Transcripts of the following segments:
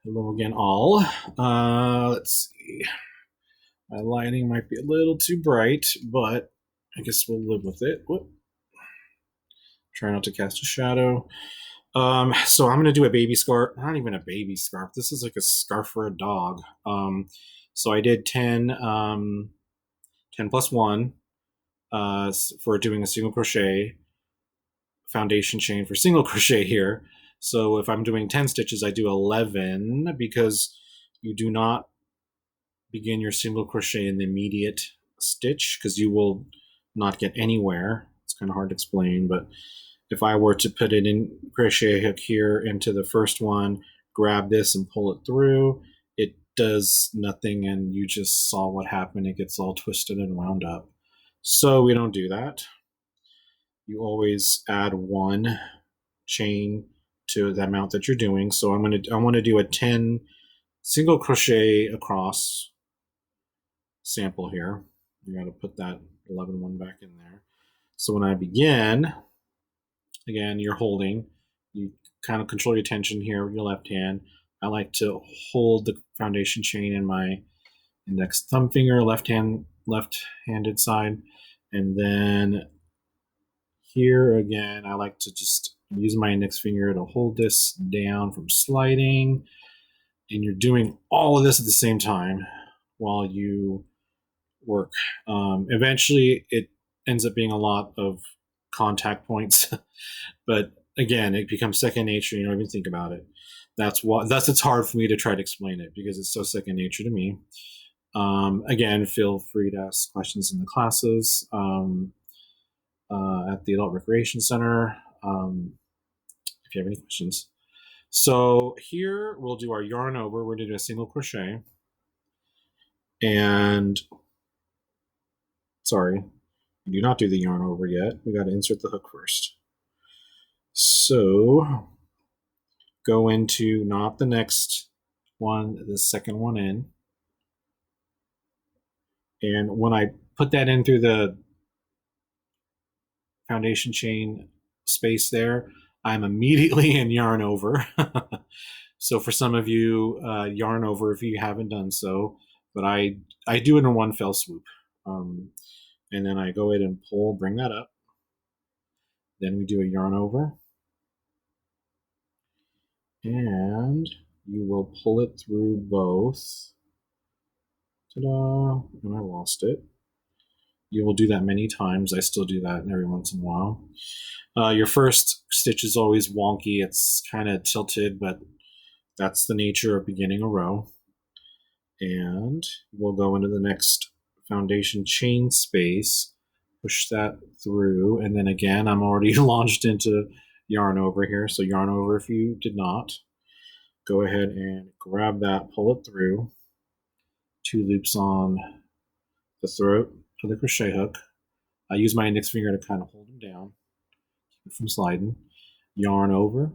Hello again, all. Let's see. My lighting might be a little too bright, but I guess we'll live with it. Whoop. Try not to cast a shadow. So I'm gonna do a baby scarf. Not even a baby scarf. This is like a scarf for a dog. So I did 10, 10 plus 1 for doing a single crochet, foundation chain for single crochet here. So if I'm doing 10 stitches, I do 11 because you do not begin your single crochet in the immediate stitch because you will not get anywhere. It's kind of hard to explain, but if I were to put it in crochet hook here into the first one, grab this and pull it through, it does nothing, and you just saw what happened. It gets all twisted and wound up. So we don't do that. You always add one chain to the amount that you're doing. So I want to do a 10 single crochet across sample here. You got to put that 11 one back in there. So when I begin, again, you're holding, you kind of control your tension here with your left hand. I like to hold the foundation chain in my index thumb finger, left-handed side. And then here again, I like to just use my index finger to hold this down from sliding. And you're doing all of this at the same time while you work. Eventually, it ends up being a lot of contact points, but again, it becomes second nature. You don't even think about it. It's hard for me to try to explain it because it's so second nature to me. Again, feel free to ask questions in the classes at the Adult Recreation Center if you have any questions. So here we'll do our yarn over. We're going to do a single crochet. And sorry, do not do the yarn over yet. We got to insert the hook first. So go into not the next one, the second one in. And when I put that in through the foundation chain space there, I'm immediately in yarn over. So for some of you, yarn over if you haven't done so, but I do it in one fell swoop. And then I go ahead and pull, bring that up. Then we do a yarn over. And you will pull it through both. Ta-da! And I lost it. You will do that many times. I still do that every once in a while. Your first stitch is always wonky. It's kind of tilted, but that's the nature of beginning a row. And we'll go into the next foundation chain space, push that through, and then again, I'm already launched into yarn over here. So yarn over if you did not. Go ahead and grab that, pull it through. 2 loops on the throat of the crochet hook. I use my index finger to kind of hold them down, keep it from sliding. Yarn over,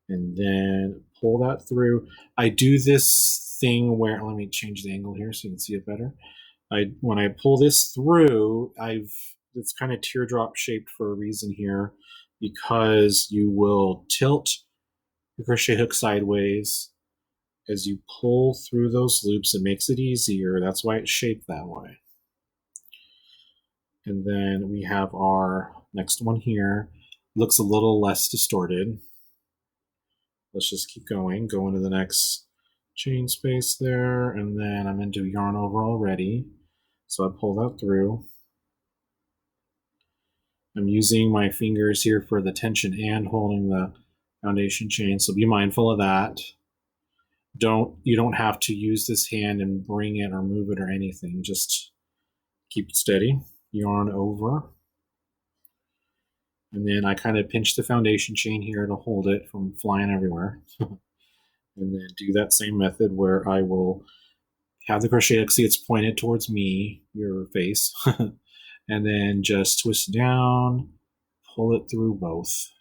and then pull that through. I do this thing where, let me change the angle here so you can see it better. When I pull this through, it's kind of teardrop shaped for a reason here, because you will tilt the crochet hook sideways as you pull through those loops. It makes it easier. That's why it's shaped that way. And then we have our next one here. Looks a little less distorted. Let's just keep going. Go into the next chain space there, and then I'm into yarn over already. So I pull that through. I'm using my fingers here for the tension and holding the foundation chain, so be mindful of that. You don't have to use this hand and bring it or move it or anything. Just keep it steady. Yarn over. And then I kind of pinch the foundation chain here to hold it from flying everywhere. And then do that same method where I will have the crochet hook, see it's pointed towards me, your face, and then just twist down, pull it through both,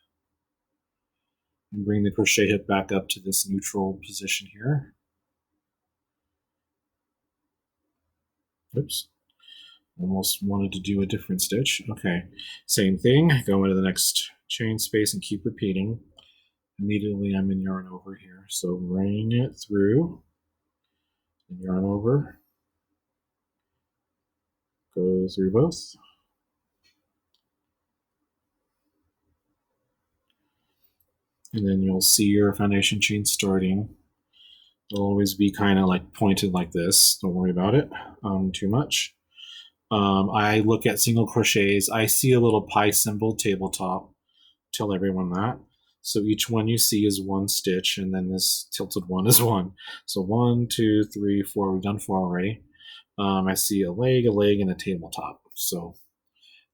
and bring the crochet hook back up to this neutral position here. Oops, almost wanted to do a different stitch. Okay, same thing, go into the next chain space and keep repeating. immediately I'm in yarn over here. So bring it through, and yarn over, go through both. And then you'll see your foundation chain starting. It'll always be kind of like pointed like this. Don't worry about it too much. I look at single crochets. I see a little pi symbol tabletop. Tell everyone that. So each one you see is one stitch, and then this tilted one is one. So 1, 2, 3, 4. We've done 4 already. I see a leg, and a tabletop. So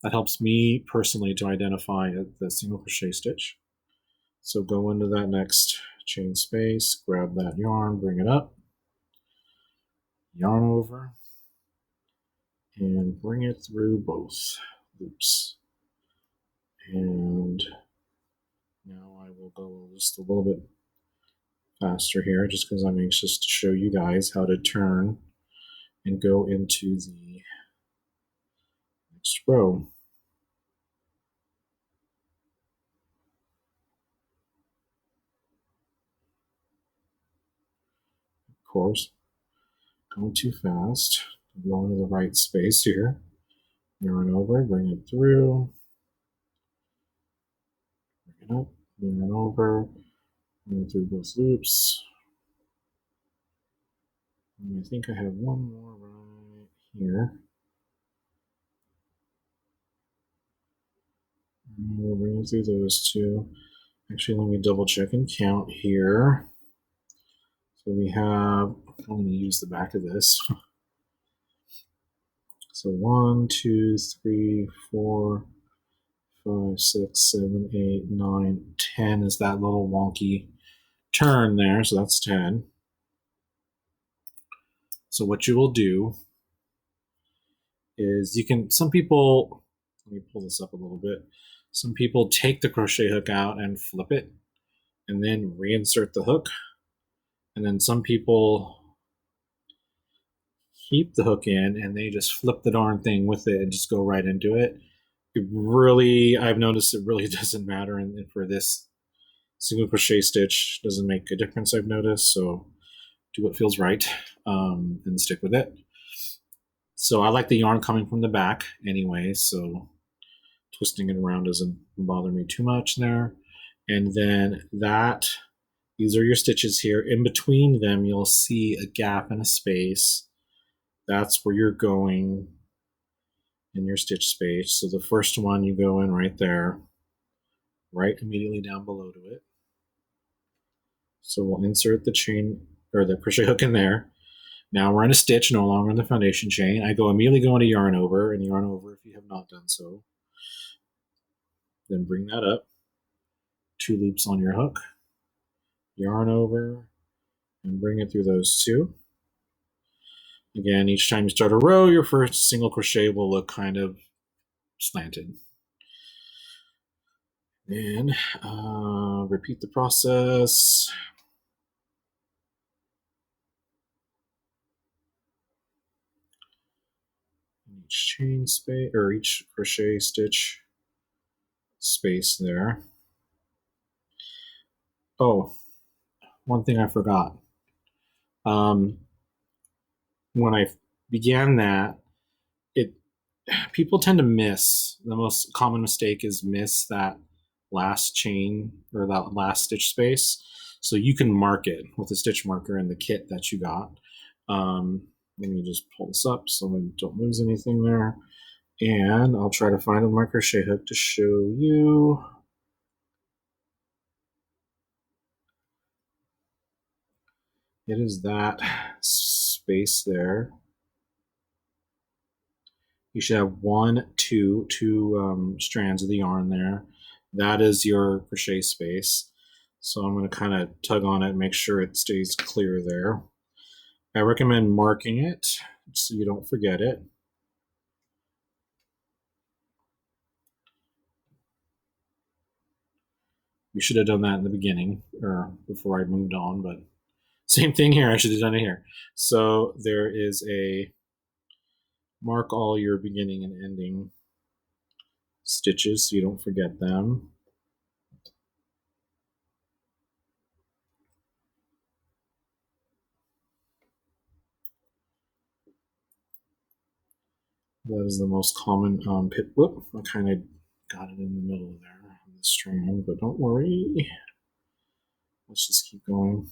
that helps me personally to identify the single crochet stitch. So go into that next chain space, grab that yarn, bring it up, yarn over, and bring it through both loops. And now I will go just a little bit faster here just because I'm anxious to show you guys how to turn and go into the next row. Of course, going too fast. Go into the right space here. Yarn over, bring it through. Bring it up, yarn over, bring it through both loops. And I think I have one more right here. And we'll bring it through those two. Actually, let me double check and count here. So we have, I'm going to use the back of this. So 1, 2, 3, 4, 5, 6, 7, 8, 9, 10 is that little wonky turn there. So that's 10. So what you will do is you can, some people, let me pull this up a little bit. Some people take the crochet hook out and flip it and then reinsert the hook. And then some people keep the hook in and they just flip the darn thing with it and just go right into it. It really, I've noticed it really doesn't matter. And for this single crochet stitch, doesn't make a difference, I've noticed. So do what feels right and stick with it. So I like the yarn coming from the back anyway, so twisting it around doesn't bother me too much there. And then these are your stitches here. In between them, you'll see a gap and a space. That's where you're going in your stitch space. So the first one you go in right there, right immediately down below to it. So we'll insert the chain or the crochet hook in there. Now we're in a stitch, no longer in the foundation chain. I immediately go into yarn over and yarn over if you have not done so. Then bring that up, 2 loops on your hook, yarn over, and bring it through those 2. Again, each time you start a row, your first single crochet will look kind of slanted. And repeat the process. Each chain space or each crochet stitch space there. Oh, one thing I forgot. When I began that, people tend to miss, the most common mistake is miss that last chain or that last stitch space. So you can mark it with a stitch marker in the kit that you got. Let me just pull this up so we don't lose anything there. And I'll try to find my crochet hook to show you. It is that space there. You should have two strands of the yarn there. That is your crochet space. So I'm going to kind of tug on it and make sure it stays clear there. I recommend marking it so you don't forget it. You should have done that in the beginning or before I moved on, but same thing here. I should have done it here. So there is a mark all your beginning and ending stitches so you don't forget them. That is the most common pit. Whoop! I kind of got it in the middle there on the strand, but don't worry. Let's just keep going.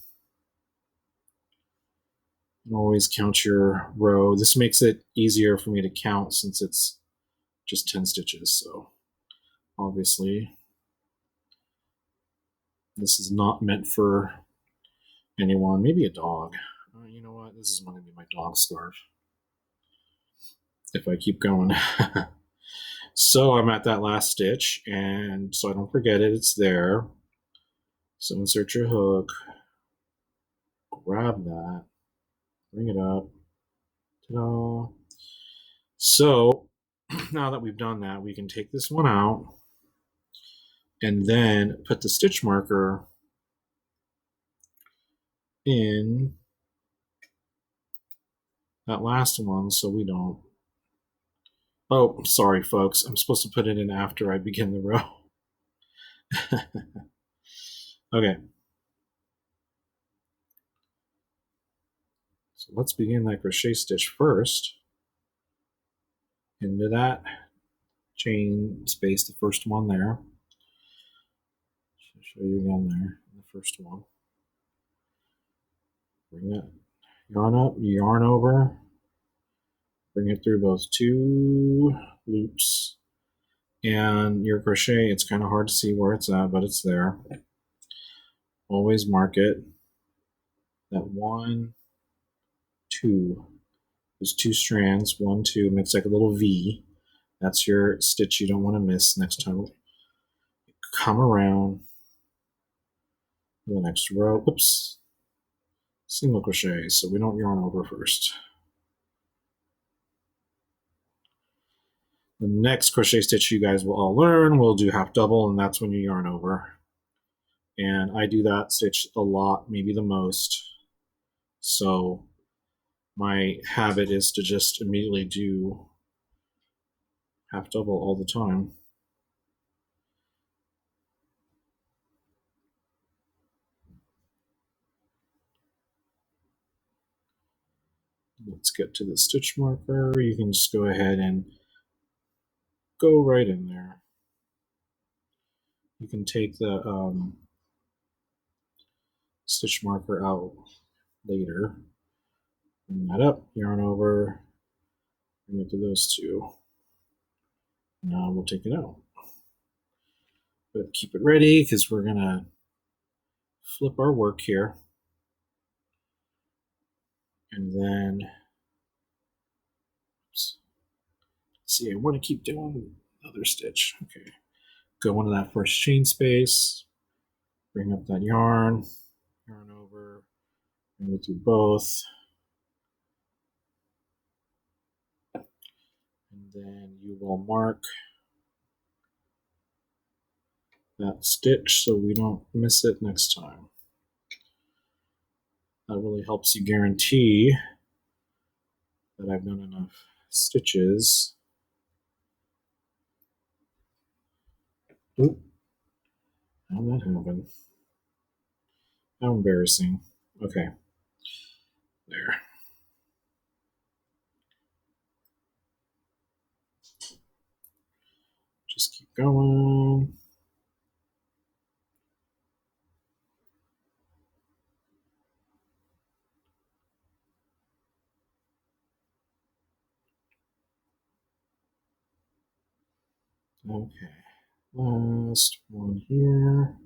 And always count your row. This makes it easier for me to count since it's just 10 stitches. So obviously this is not meant for anyone. Maybe a dog. You know what? This is going to be my dog scarf if I keep going. So I'm at that last stitch, and so I don't forget it, it's there. So insert your hook, grab that, bring it up. Ta-da. So now that we've done that, we can take this one out and then put the stitch marker in that last one so we don't. Oh, sorry, folks. I'm supposed to put it in after I begin the row. Okay. So let's begin that crochet stitch first. Into that chain space, the first one there. I'll show you again there, the first one. Bring that yarn up, yarn over, bring it through both two loops. And your crochet, it's kind of hard to see where it's at, but it's there. Always mark it. That 1, 2. There's 2 strands, 1, 2, makes like a little V. That's your stitch you don't want to miss next time. Come around the next row. Oops. Single crochet, so we don't yarn over first. The next crochet stitch you guys will all learn, we'll do half double, and that's when you yarn over. And I do that stitch a lot, maybe the most. So my habit is to just immediately do half double all the time. Let's get to the stitch marker. You can just go ahead and go right in there. You can take the stitch marker out later. Bring that up, yarn over, bring it to those 2. Now we'll take it out. But keep it ready because we're going to flip our work here. And then, oops, see, I want to keep doing another stitch. Okay, go into that first chain space, bring up that yarn, yarn over, bring it through both. And then you will mark that stitch so we don't miss it next time. That really helps you guarantee that I've done enough stitches. Oop. How did that happen? How embarrassing. Okay. There. Just keep going. Okay. Last one here.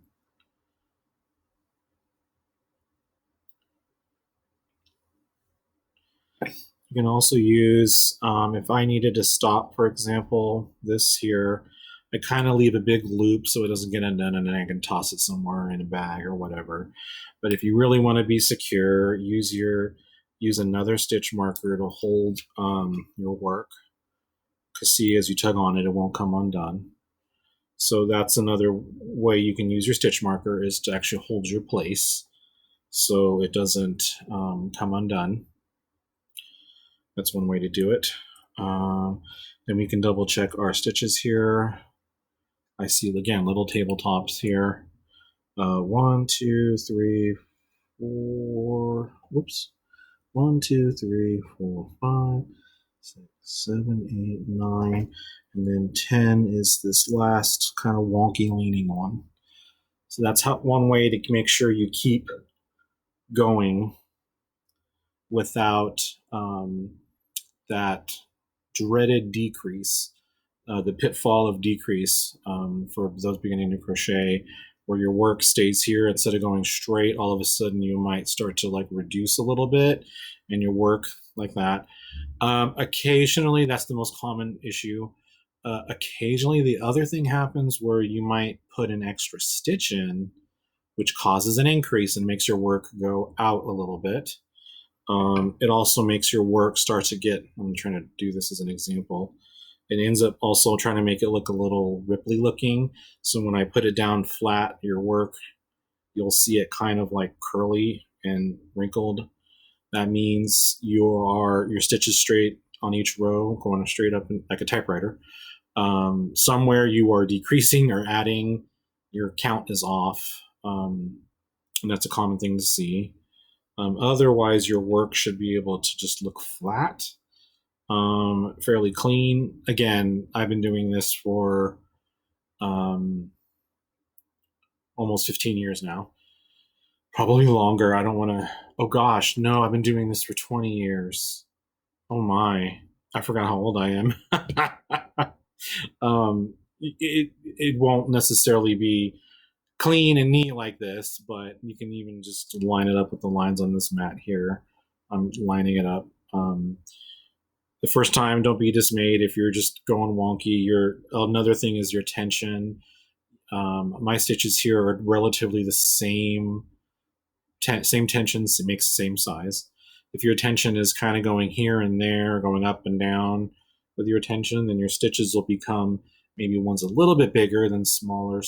You can also use, if I needed to stop, for example, this here, I kind of leave a big loop so it doesn't get undone, and then I can toss it somewhere in a bag or whatever. But if you really want to be secure, use another stitch marker to hold your work. Because see, as you tug on it, it won't come undone. So that's another way you can use your stitch marker, is to actually hold your place so it doesn't come undone. That's one way to do it. Then we can double check our stitches here. I see, again, little tabletops here. 1, 2, 3, 4. Whoops. 1, 2, 3, 4, 5, 6, 7, 8, 9, and then 10 is this last kind of wonky leaning one. So that's one way to make sure you keep going without that dreaded decrease, the pitfall of decrease for those beginning to crochet, where your work stays here instead of going straight. All of a sudden, you might start to like reduce a little bit, and your work like that. Occasionally, that's the most common issue. Occasionally, the other thing happens where you might put an extra stitch in, which causes an increase and makes your work go out a little bit. It also makes your work start to get, I'm trying to do this as an example, it ends up also trying to make it look a little ripply looking. So when I put it down flat, your work, you'll see it kind of like curly and wrinkled. That means your stitch is straight on each row, going straight up like a typewriter. Somewhere you are decreasing or adding, your count is off. And that's a common thing to see. Otherwise, your work should be able to just look flat, fairly clean. Again, I've been doing this for almost 15 years now, probably longer. I don't want to, oh gosh, no, I've been doing this for 20 years. Oh my, I forgot how old I am. It won't necessarily be clean and neat like this, but you can even just line it up with the lines on this mat here. I'm lining it up. The first time, don't be dismayed if you're just going wonky. Another thing is your tension. My stitches here are relatively the same tensions. It makes the same size. If your tension is kind of going here and there, going up and down with your tension, then your stitches will become maybe one's a little bit bigger, then smaller,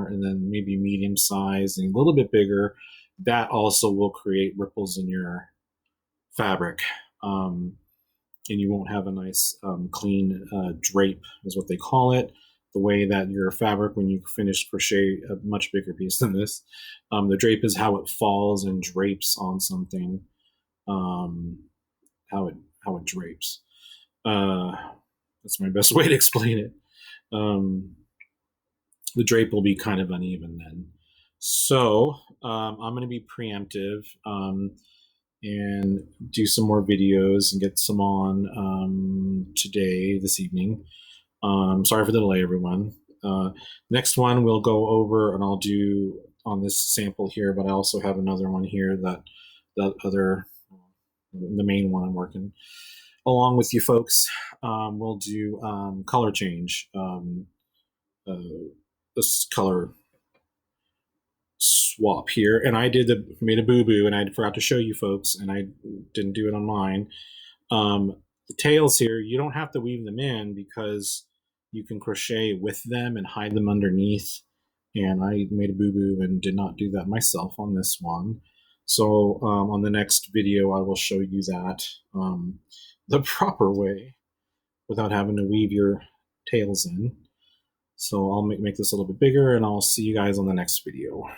and then maybe medium size and a little bit bigger. That also will create ripples in your fabric. And you won't have a nice clean drape is what they call it. The way that your fabric, when you finish crochet a much bigger piece than this, the drape is how it falls and drapes on something. How it drapes. That's my best way to explain it. The drape will be kind of uneven then. So I'm going to be preemptive and do some more videos and get some on this evening. Sorry for the delay, everyone. Next one we'll go over, and I'll do on this sample here, but I also have another one here the main one I'm working along with you folks. We'll do color change, this color swap here, and I made a boo-boo, and I forgot to show you folks, and I didn't do it on mine. The tails here, you don't have to weave them in because you can crochet with them and hide them underneath, and I made a boo-boo and did not do that myself on this one. So on the next video I will show you that the proper way without having to weave your tails in. So I'll make this a little bit bigger, and I'll see you guys on the next video.